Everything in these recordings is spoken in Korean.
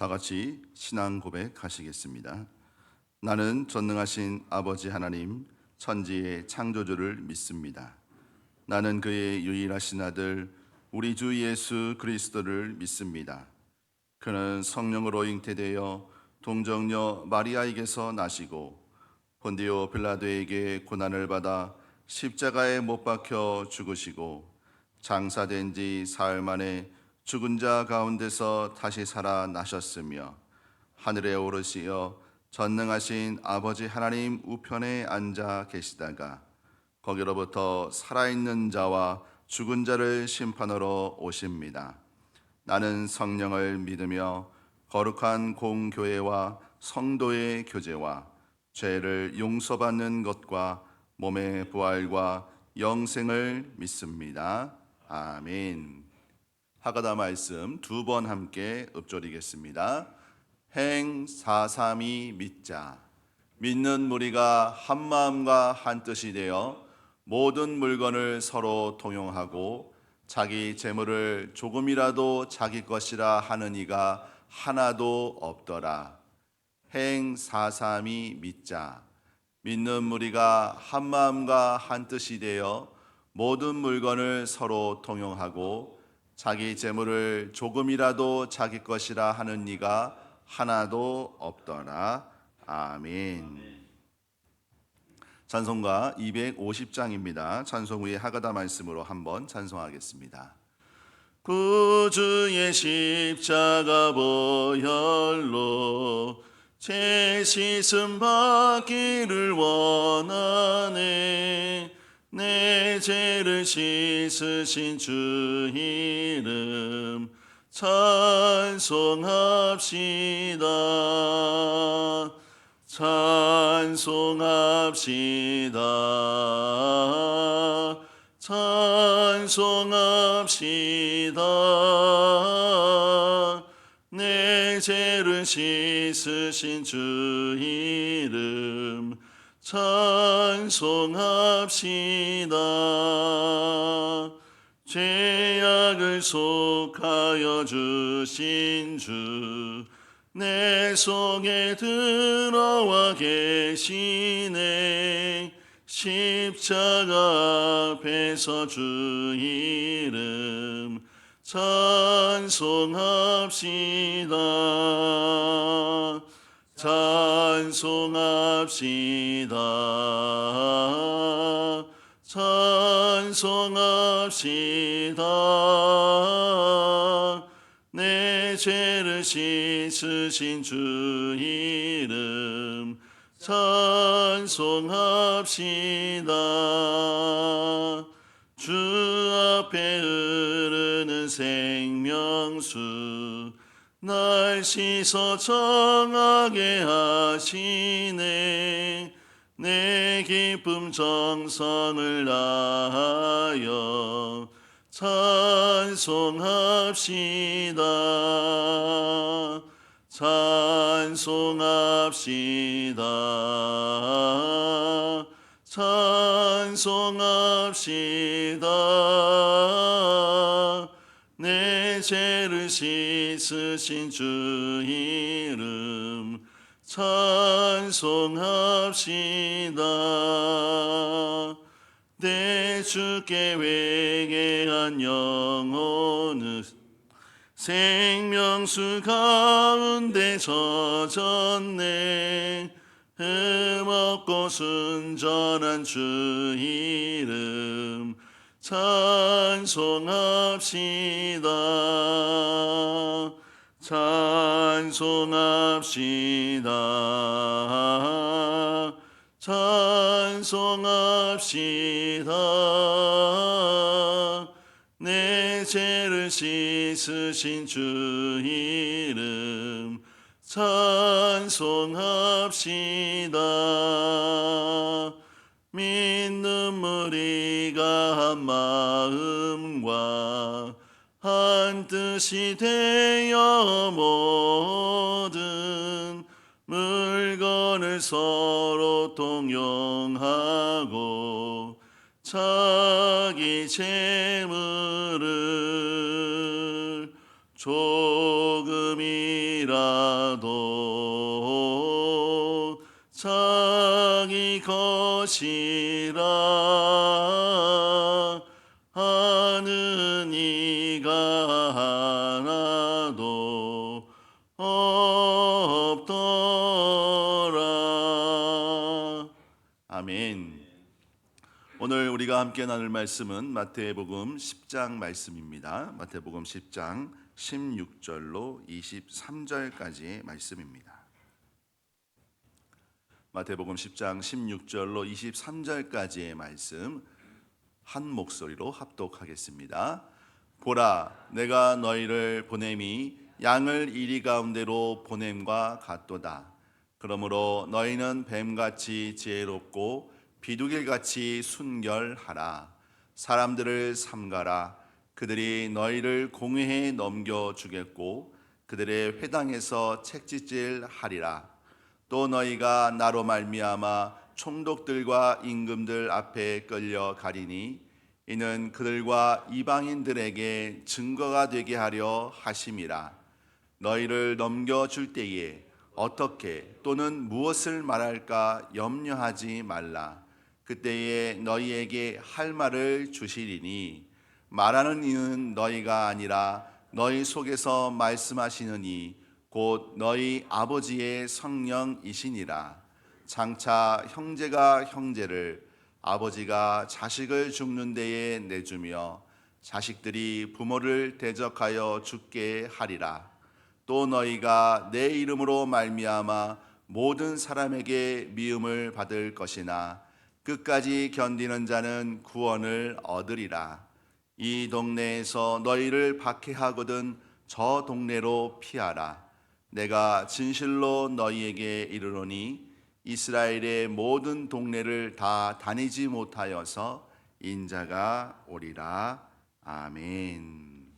다 같이 신앙 고백하시겠습니다. 나는 전능하신 아버지 하나님, 천지의 창조주를 믿습니다. 나는 그의 유일하신 아들, 우리 주 예수 그리스도를 믿습니다. 그는 성령으로 잉태되어 동정녀 마리아에게서 나시고 본디오 빌라도에게 고난을 받아 십자가에 못 박혀 죽으시고 장사된 지 사흘 만에 죽은 자 가운데서 다시 살아나셨으며 하늘에 오르시어 전능하신 아버지 하나님 우편에 앉아 계시다가 거기로부터 살아있는 자와 죽은 자를 심판하러 오십니다. 나는 성령을 믿으며 거룩한 공교회와 성도의 교제와 죄를 용서받는 것과 몸의 부활과 영생을 믿습니다. 아멘. 하가다 말씀 두 번 함께 읊조리겠습니다. 행사삼이 믿자. 믿는 무리가 한 마음과 한 뜻이 되어 모든 물건을 서로 통용하고 자기 재물을 조금이라도 자기 것이라 하는 이가 하나도 없더라. 행사삼이 믿자. 믿는 무리가 한 마음과 한 뜻이 되어 모든 물건을 서로 통용하고 자기 재물을 조금이라도 자기 것이라 하는 이가 하나도 없더라. 아멘. 찬송가 250장입니다. 찬송 후에 하가다 말씀으로 한번 찬송하겠습니다. 구주의 십자가 보혈로 죄 씻음 받기를 원하네. 내 죄를 씻으신 주 이름 찬송합시다. 찬송합시다. 찬송합시다. 내 죄를 씻으신 주 이름 찬송합시다. 죄악을 속하여 주신 주 내 속에 들어와 계시네. 십자가 앞에서 주 이름 찬송합시다. 찬송합시다. 찬송합시다. 내 죄를 씻으신 주 이름 찬송합시다. 주 앞에 흐르는 생명수 날 씻어 정하게 하시네. 내 기쁨 정성을 다하여 찬송합시다. 찬송합시다. 찬송합시다. 내 죄를 씻으신 주 이름 찬송합시다. 내 주께 회개한 영혼은 생명수 가운데 젖었네. 흠없고 순전한 주 이름 찬송합시다. 찬송합시다. 찬송합시다. 내 죄를 씻으신 주 이름 찬송합시다. 믿는 무리가 한 마음과 한 뜻이 되어 모든 물건을 서로 통용하고 자기 재물을 조금이라도 자기 것이라 하는 이가 하나도 없더라. 아멘. 오늘 우리가 함께 나눌 말씀은 마태복음 10장 말씀입니다. 마태복음 10장 16절로 23절까지의 말씀입니다. 마태복음 10장 16절로 23절까지의 말씀 한 목소리로 합독하겠습니다. 보라, 내가 너희를 보냄이 양을 이리 가운데로 보냄과 같도다. 그러므로 너희는 뱀같이 지혜롭고 비둘기같이 순결하라. 사람들을 삼가라. 그들이 너희를 공회에 넘겨주겠고 그들의 회당에서 책짓질 하리라. 또 너희가 나로 말미암아 총독들과 임금들 앞에 끌려가리니 이는 그들과 이방인들에게 증거가 되게 하려 하심이라. 너희를 넘겨줄 때에 어떻게 또는 무엇을 말할까 염려하지 말라. 그때에 너희에게 할 말을 주시리니 말하는 이는 너희가 아니라 너희 속에서 말씀하시는 이 곧 너희 아버지의 성령이시니라. 장차 형제가 형제를 아버지가 자식을 죽는 데에 내주며 자식들이 부모를 대적하여 죽게 하리라. 또 너희가 내 이름으로 말미암아 모든 사람에게 미움을 받을 것이나 끝까지 견디는 자는 구원을 얻으리라. 이 동네에서 너희를 박해하거든 저 동네로 피하라. 내가 진실로 너희에게 이르노니 이스라엘의 모든 동네를 다 다니지 못하여서 인자가 오리라. 아멘.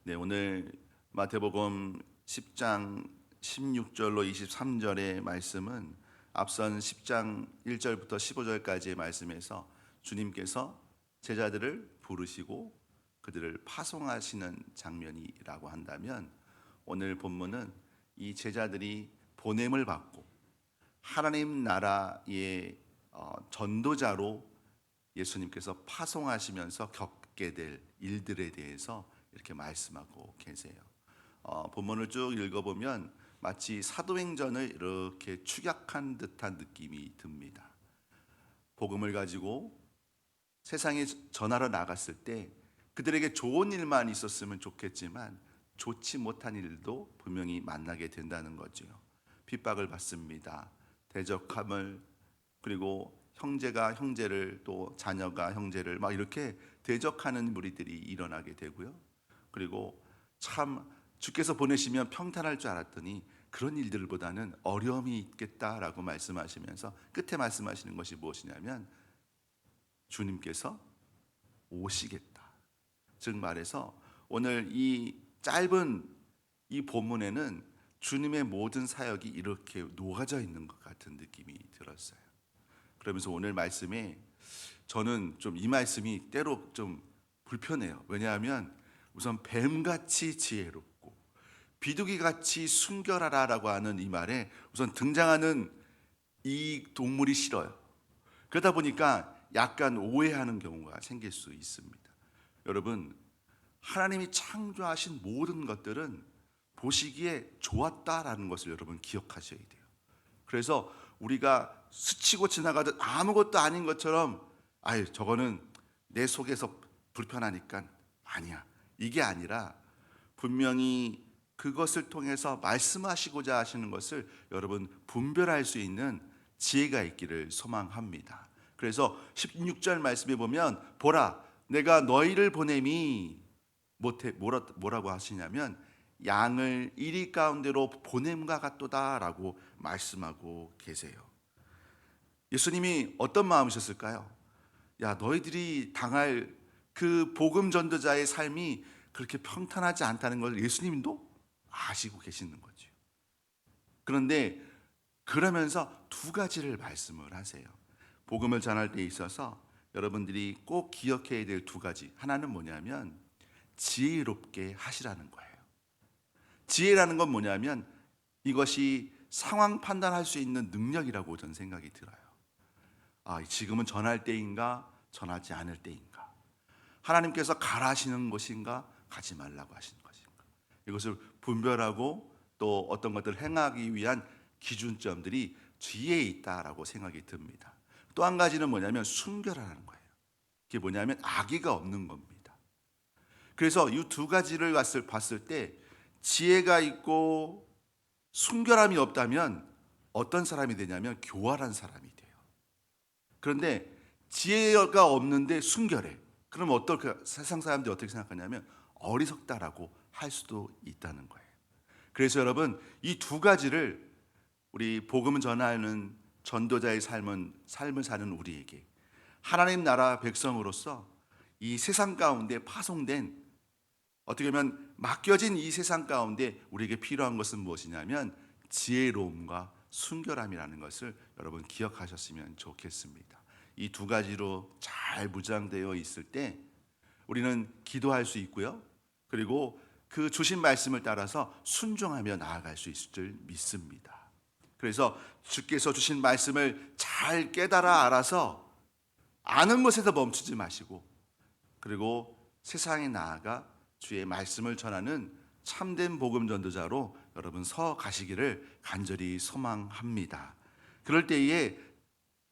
네, 오늘 마태복음 10장 16절로 23절의 말씀은 앞선 10장 1절부터 15절까지의 말씀에서 주님께서 제자들을 부르시고 그들을 파송하시는 장면이라고 한다면, 오늘 본문은 이 제자들이 보냄을 받고 하나님 나라의 전도자로 예수님께서 파송하시면서 겪게 될 일들에 대해서 이렇게 말씀하고 계세요. 본문을 쭉 읽어보면 마치 사도행전을 이렇게 축약한 듯한 느낌이 듭니다. 복음을 가지고 세상에 전하러 나갔을 때 그들에게 좋은 일만 있었으면 좋겠지만 좋지 못한 일도 분명히 만나게 된다는 거죠. 핍박을 받습니다. 대적함을, 그리고 형제가 형제를, 또 자녀가 형제를 막 이렇게 대적하는 무리들이 일어나게 되고요. 그리고 참 주께서 보내시면 평탄할 줄 알았더니 그런 일들보다는 어려움이 있겠다라고 말씀하시면서 끝에 말씀하시는 것이 무엇이냐면 주님께서 오시겠다. 즉 말해서 오늘 이 짧은 이 본문에는 주님의 모든 사역이 이렇게 녹아져 있는 것 같은 느낌이 들었어요. 그러면서 오늘 말씀에 저는 좀 이 말씀이 때로 좀 불편해요. 왜냐하면 우선 뱀같이 지혜롭고 비둘기같이 순결하라라고 하는 이 말에 우선 등장하는 이 동물이 싫어요. 그러다 보니까 약간 오해하는 경우가 생길 수 있습니다. 여러분, 하나님이 창조하신 모든 것들은 보시기에 좋았다라는 것을 여러분 기억하셔야 돼요. 그래서 우리가 스치고 지나가듯 아무것도 아닌 것처럼 아유 저거는 내 속에서 불편하니까 아니야, 이게 아니라 분명히 그것을 통해서 말씀하시고자 하시는 것을 여러분 분별할 수 있는 지혜가 있기를 소망합니다. 그래서 16절 말씀에 보면 보라 내가 너희를 보냄이 뭐라고 하시냐면 양을 이리 가운데로 보냄과 같도다라고 말씀하고 계세요. 예수님이 어떤 마음이셨을까요? 야, 너희들이 당할 그 복음 전도자의 삶이 그렇게 평탄하지 않다는 걸 예수님도 아시고 계시는 거죠. 그런데 그러면서 두 가지를 말씀을 하세요. 복음을 전할 때 있어서 여러분들이 꼭 기억해야 될 두 가지. 하나는 뭐냐면 지혜롭게 하시라는 거예요. 지혜라는 건 뭐냐면 이것이 상황 판단할 수 있는 능력이라고 저는 생각이 들어요. 지금은 전할 때인가 전하지 않을 때인가, 하나님께서 가라 하시는 것인가 가지 말라고 하시는 것인가, 이것을 분별하고 또 어떤 것들을 행하기 위한 기준점들이 뒤에 있다라고 생각이 듭니다. 또 한 가지는 뭐냐면 순결하라는 거예요. 그게 뭐냐면 악의가 없는 겁니다. 그래서 이 두 가지를 봤을 때 지혜가 있고 순결함이 없다면 어떤 사람이 되냐면 교활한 사람이 돼요. 그런데 지혜가 없는데 순결해. 그럼 세상 사람들이 어떻게 생각하냐면 어리석다라고 할 수도 있다는 거예요. 그래서 여러분, 이 두 가지를 우리 복음을 전하는 전도자의 삶을 사는 우리에게 하나님 나라 백성으로서 이 세상 가운데 파송된, 어떻게 보면 맡겨진 이 세상 가운데 우리에게 필요한 것은 무엇이냐면 지혜로움과 순결함이라는 것을 여러분 기억하셨으면 좋겠습니다. 이 두 가지로 잘 무장되어 있을 때 우리는 기도할 수 있고요. 그리고 그 주신 말씀을 따라서 순종하며 나아갈 수 있을 줄 믿습니다. 그래서 주께서 주신 말씀을 잘 깨달아 알아서 아는 것에서 멈추지 마시고, 그리고 세상에 나아가 주의 말씀을 전하는 참된 복음 전도자로 여러분 서 가시기를 간절히 소망합니다. 그럴 때에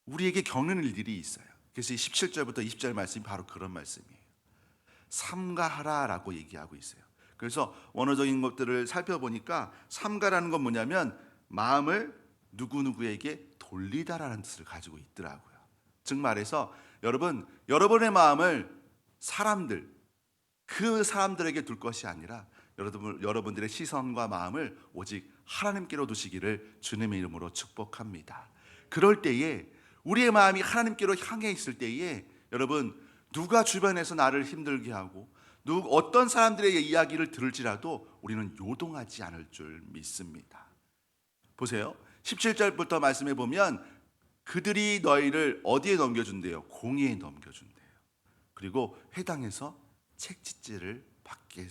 우리에게 겪는 일들이 있어요. 그래서 17절부터 20절 말씀이 바로 그런 말씀이에요. 삼가하라라고 얘기하고 있어요. 그래서 원어적인 것들을 살펴보니까 삼가라는 건 뭐냐면 마음을 누구누구에게 돌리다라는 뜻을 가지고 있더라고요. 즉 말해서 여러분의 마음을 그 사람들에게 둘 것이 아니라 여러분들의 시선과 마음을 오직 하나님께로 두시기를 주님의 이름으로 축복합니다. 그럴 때에 우리의 마음이 하나님께로 향해 있을 때에 여러분, 누가 주변에서 나를 힘들게 하고 어떤 사람들의 이야기를 들을지라도 우리는 요동하지 않을 줄 믿습니다. 보세요. 17절부터 말씀해 보면 그들이 너희를 어디에 넘겨준대요? 공의에 넘겨준대요. 그리고 회당에서 책짓질을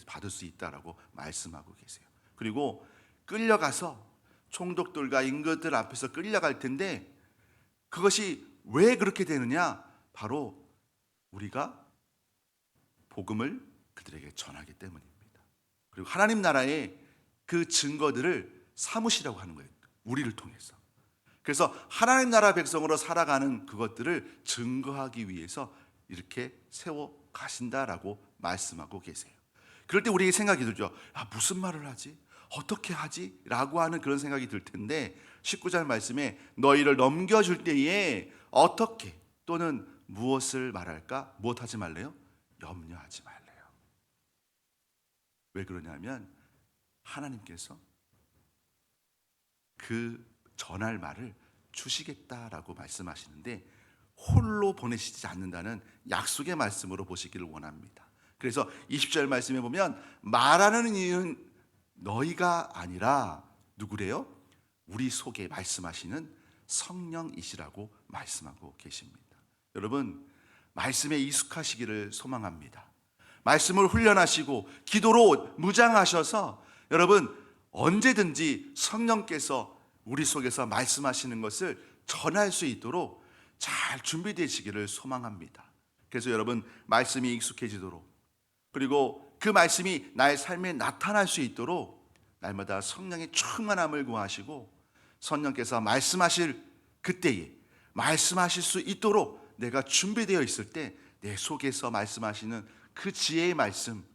받을 수 있다라고 말씀하고 계세요. 그리고 끌려가서 총독들과 임금들 앞에서 끌려갈 텐데 그것이 왜 그렇게 되느냐? 바로 우리가 복음을 그들에게 전하기 때문입니다. 그리고 하나님 나라의 그 증거들을 삼으시라고 하는 거예요. 우리를 통해서. 그래서 하나님 나라 백성으로 살아가는 그것들을 증거하기 위해서 이렇게 세워 가신다라고 말씀하고 계세요. 그럴 때 우리에게 생각이 들죠. 무슨 말을 하지? 어떻게 하지? 라고 하는 그런 생각이 들 텐데 19절 말씀에 너희를 넘겨줄 때에 어떻게 또는 무엇을 말할까? 무엇하지 말래요? 염려하지 말래요. 왜 그러냐면 하나님께서 그 전할 말을 주시겠다라고 말씀하시는데 홀로 보내시지 않는다는 약속의 말씀으로 보시기를 원합니다. 그래서 20절 말씀에 보면 말하는 이는 너희가 아니라 누구래요? 우리 속에 말씀하시는 성령이시라고 말씀하고 계십니다. 여러분, 말씀에 익숙하시기를 소망합니다. 말씀을 훈련하시고 기도로 무장하셔서 여러분 언제든지 성령께서 우리 속에서 말씀하시는 것을 전할 수 있도록 잘 준비되시기를 소망합니다. 그래서 여러분 말씀이 익숙해지도록, 그리고 그 말씀이 나의 삶에 나타날 수 있도록 날마다 성령의 충만함을 구하시고 성령께서 말씀하실 그때에 말씀하실 수 있도록 내가 준비되어 있을 때 내 속에서 말씀하시는 그 지혜의 말씀,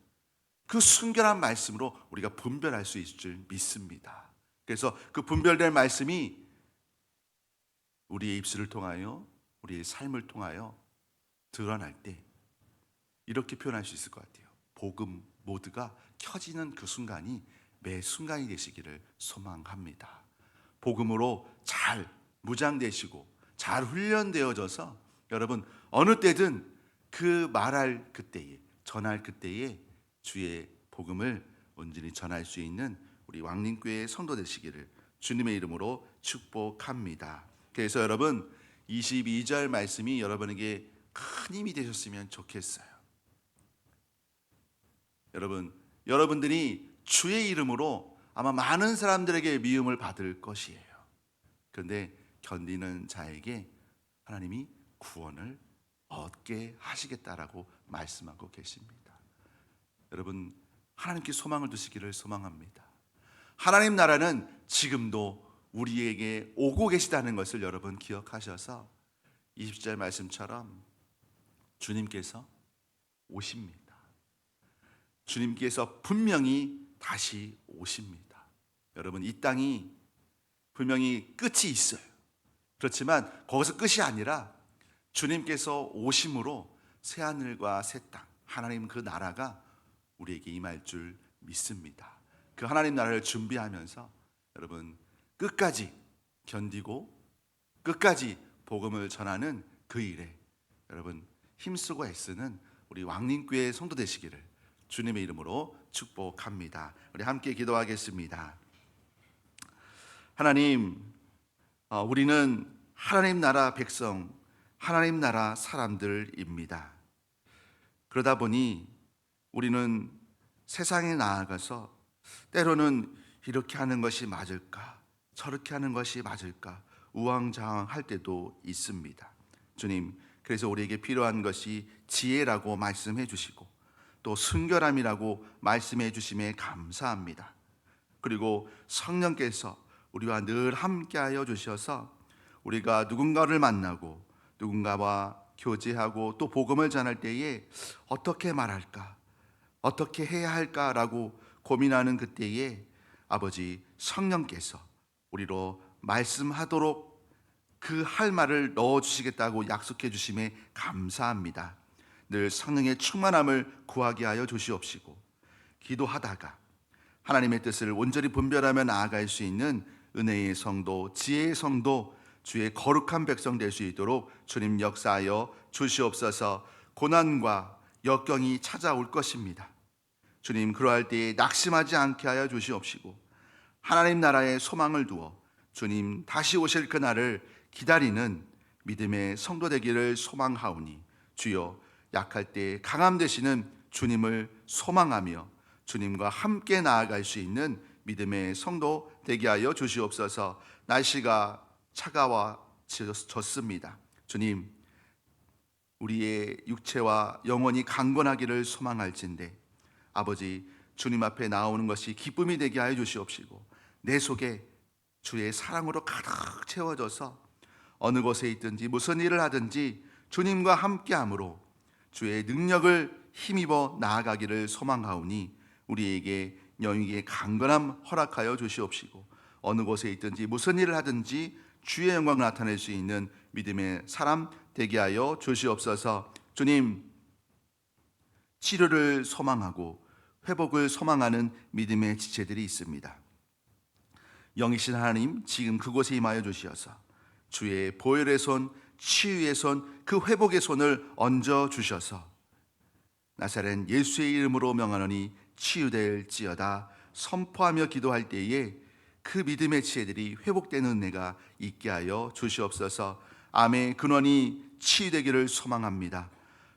그 순결한 말씀으로 우리가 분별할 수 있을 줄 믿습니다. 그래서 그 분별될 말씀이 우리의 입술을 통하여 우리의 삶을 통하여 드러날 때 이렇게 표현할 수 있을 것 같아요. 복음 모드가 켜지는 그 순간이 매 순간이 되시기를 소망합니다. 복음으로 잘 무장되시고 잘 훈련되어져서 여러분 어느 때든 그 말할 그때에, 전할 그때에 주의 복음을 온전히 전할 수 있는 우리 왕림교회의 성도 되시기를 주님의 이름으로 축복합니다. 그래서 여러분 22절 말씀이 여러분에게 큰 힘이 되셨으면 좋겠어요. 여러분들이 주의 이름으로 아마 많은 사람들에게 미움을 받을 것이에요. 그런데 견디는 자에게 하나님이 구원을 얻게 하시겠다라고 말씀하고 계십니다. 여러분, 하나님께 소망을 두시기를 소망합니다. 하나님 나라는 지금도 우리에게 오고 계시다는 것을 여러분 기억하셔서 20절 말씀처럼 주님께서 오십니다. 주님께서 분명히 다시 오십니다. 여러분, 이 땅이 분명히 끝이 있어요. 그렇지만 거기서 끝이 아니라 주님께서 오심으로 새하늘과 새 땅, 하나님 그 나라가 우리에게 임할 줄 믿습니다. 그 하나님 나라를 준비하면서 여러분 끝까지 견디고 끝까지 복음을 전하는 그 일에 여러분 힘쓰고 애쓰는 우리 왕림교회 성도 되시기를 주님의 이름으로 축복합니다. 우리 함께 기도하겠습니다. 하나님, 우리는 하나님 나라 백성, 하나님 나라 사람들입니다. 그러다 보니 우리는 세상에 나아가서 때로는 이렇게 하는 것이 맞을까, 저렇게 하는 것이 맞을까 우왕좌왕할 때도 있습니다. 주님, 그래서 우리에게 필요한 것이 지혜라고 말씀해 주시고 또 순결함이라고 말씀해 주심에 감사합니다. 그리고 성령께서 우리와 늘 함께하여 주셔서 우리가 누군가를 만나고 누군가와 교제하고 또 복음을 전할 때에 어떻게 말할까, 어떻게 해야 할까라고 고민하는 그때에 아버지 성령께서 우리로 말씀하도록 그 할 말을 넣어주시겠다고 약속해 주심에 감사합니다. 늘 성령의 충만함을 구하게 하여 주시옵시고 기도하다가 하나님의 뜻을 온전히 분별하며 나아갈 수 있는 은혜의 성도, 지혜의 성도, 주의 거룩한 백성 될 수 있도록 주님 역사하여 주시옵소서. 고난과 역경이 찾아올 것입니다. 주님, 그러할 때에 낙심하지 않게 하여 주시옵시고 하나님 나라에 소망을 두어 주님 다시 오실 그날을 기다리는 믿음의 성도 되기를 소망하오니 주여 약할 때 강함 되시는 주님을 소망하며 주님과 함께 나아갈 수 있는 믿음의 성도 되게 하여 주시옵소서. 날씨가 차가워졌습니다. 주님, 우리의 육체와 영혼이 강건하기를 소망할진대 아버지, 주님 앞에 나오는 것이 기쁨이 되게 하여 주시옵시고 내 속에 주의 사랑으로 가득 채워져서 어느 곳에 있든지 무슨 일을 하든지 주님과 함께함으로 주의 능력을 힘입어 나아가기를 소망하오니 우리에게 영육의 강건함 허락하여 주시옵시고 어느 곳에 있든지 무슨 일을 하든지 주의 영광을 나타낼 수 있는 믿음의 사람 되게 하여 주시옵소서. 주님, 치료를 소망하고 회복을 소망하는 믿음의 지체들이 있습니다. 영이신 하나님, 지금 그곳에 임하여 주시어서 주의 보혈의 손, 치유의 손, 그 회복의 손을 얹어 주셔서 나사렛 예수의 이름으로 명하노니 치유될지어다 선포하며 기도할 때에 그 믿음의 지혜들이 회복되는 은혜가 있게 하여 주시옵소서. 암의 근원이 치유되기를 소망합니다.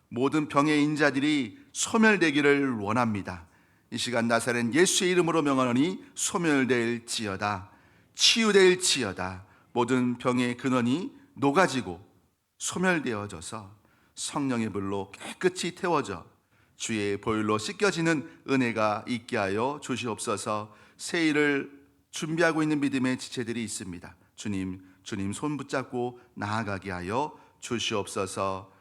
모든 병의 인자들이 소멸되기를 원합니다. 이 시간 나사렛 예수의 이름으로 명하노니 소멸될지어다, 치유될지어다. 모든 병의 근원이 녹아지고 소멸되어져서 성령의 불로 깨끗이 태워져 주의 보혈로 씻겨지는 은혜가 있게 하여 주시옵소서. 새 일을 준비하고 있는 믿음의 지체들이 있습니다. 주님 손 붙잡고 나아가게 하여 주시옵소서.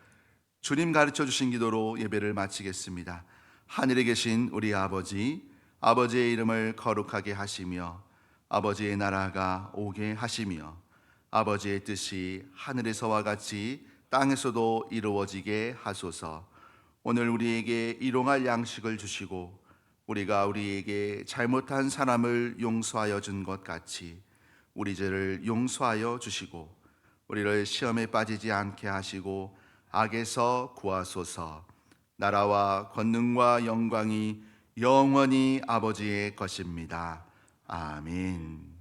주님 가르쳐 주신 기도로 예배를 마치겠습니다. 하늘에 계신 우리 아버지, 아버지의 이름을 거룩하게 하시며 아버지의 나라가 오게 하시며 아버지의 뜻이 하늘에서와 같이 땅에서도 이루어지게 하소서. 오늘 우리에게 일용할 양식을 주시고 우리가 우리에게 잘못한 사람을 용서하여 준 것 같이 우리 죄를 용서하여 주시고 우리를 시험에 빠지지 않게 하시고 악에서 구하소서. 나라와 권능과 영광이 영원히 아버지의 것입니다. 아멘.